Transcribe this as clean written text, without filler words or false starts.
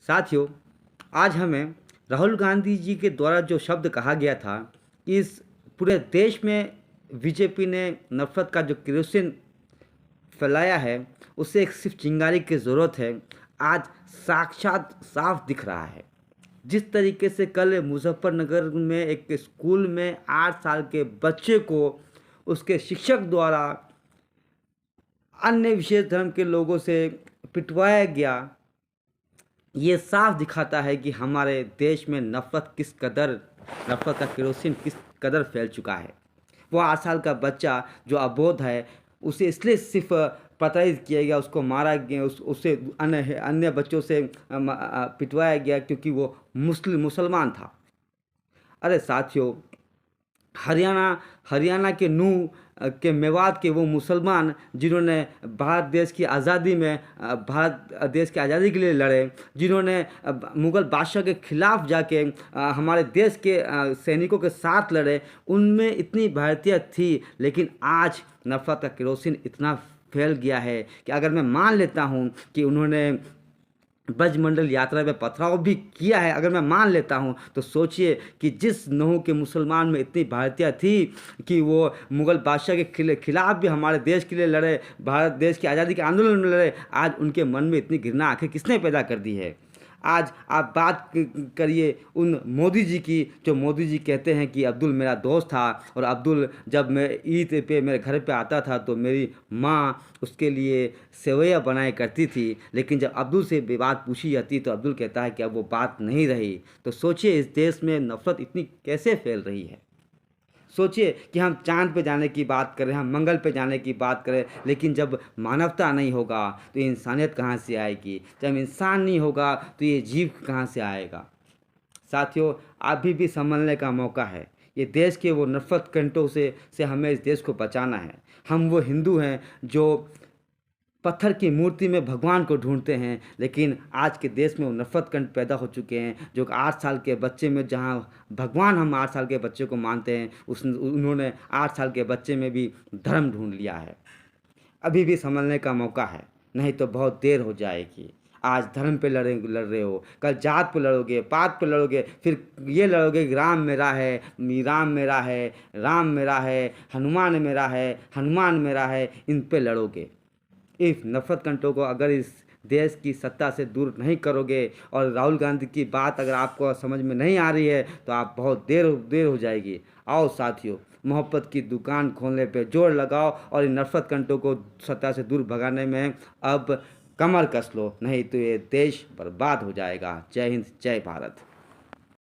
साथियों, आज हमें राहुल गांधी जी के द्वारा जो शब्द कहा गया था, इस पूरे देश में बीजेपी ने नफ़रत का जो केरोसिन फैलाया है, उसे एक सिर्फ चिंगारी की ज़रूरत है। आज साक्षात साफ दिख रहा है। जिस तरीके से कल मुजफ्फरनगर में एक स्कूल में 8 साल के बच्चे को उसके शिक्षक द्वारा अन्य विशेष धर्म के लोगों से पिटवाया गया, ये साफ दिखाता है कि हमारे देश में नफ़रत का केरोसिन किस कदर फैल चुका है। वो 8 साल का बच्चा जो अबोध है, उसे इसलिए सिर्फ प्रताड़ित किया गया, उसको मारा गया, उसे अन्य अन्य बच्चों से पिटवाया गया क्योंकि वो मुसलमान था। अरे साथियों, हरियाणा हरियाणा के नूह के मेवात के वो मुसलमान जिन्होंने भारत देश की आज़ादी के लिए लड़े, जिन्होंने मुग़ल बादशाह के ख़िलाफ़ जाके हमारे देश के सैनिकों के साथ लड़े, उनमें इतनी भारतीयत थी। लेकिन आज नफ़रत का केरोसिन इतना फैल गया है कि अगर मैं मान लेता हूँ कि उन्होंने ब्रजमंडल यात्रा में पथराव भी किया है, अगर मैं मान लेता हूँ, तो सोचिए कि जिस नूह के मुसलमान में इतनी भारतीयत थी कि वो मुग़ल बादशाह के खिलाफ़ भी हमारे देश के लिए लड़े, भारत देश की आज़ादी के आंदोलन में लड़े, आज उनके मन में इतनी घृणा आखिर किसने पैदा कर दी है? आज आप बात करिए उन मोदी जी की, जो मोदी जी कहते हैं कि अब्दुल मेरा दोस्त था, और अब्दुल जब मैं ईद पे मेरे घर पे आता था तो मेरी माँ उसके लिए सेवैयाँ बनाया करती थी। लेकिन जब अब्दुल से बात पूछी जाती तो अब्दुल कहता है कि अब वो बात नहीं रही। तो सोचिए इस देश में नफ़रत इतनी कैसे फैल रही है। सोचिए कि हम चाँद पे जाने की बात करें, हम मंगल पे जाने की बात करें, लेकिन जब मानवता नहीं होगा तो ये इंसानियत कहाँ से आएगी? जब इंसान नहीं होगा तो ये जीव कहाँ से आएगा? साथियों, अभी भी संभलने का मौका है। ये देश के वो नफ़रत कंटों से हमें इस देश को बचाना है। हम वो हिंदू हैं जो पत्थर की मूर्ति में भगवान को ढूंढते हैं, लेकिन आज के देश में वो नफ़रत कंट पैदा हो चुके हैं जो 8 साल के बच्चे में, जहां भगवान हम 8 साल के बच्चे को मानते हैं, उन्होंने 8 साल के बच्चे में भी धर्म ढूंढ लिया है। अभी भी संभलने का मौका है, नहीं तो बहुत देर हो जाएगी। आज धर्म पे लड़ रहे हो, कल जात पे लड़ोगे, पात पे लड़ोगे, फिर ये लड़ोगे कि राम मेरा है, राम मेरा है, राम मेरा है, हनुमान मेरा है, हनुमान मेरा है, इन पे लड़ोगे। इस नफ़रत कंटों को अगर इस देश की सत्ता से दूर नहीं करोगे, और राहुल गांधी की बात अगर आपको समझ में नहीं आ रही है, तो आप बहुत देर हो जाएगी। आओ साथियों, मोहब्बत की दुकान खोलने पे जोर लगाओ और इन नफ़रत कंटों को सत्ता से दूर भगाने में अब कमर कस लो, नहीं तो ये देश बर्बाद हो जाएगा। जय हिंद, जय भारत।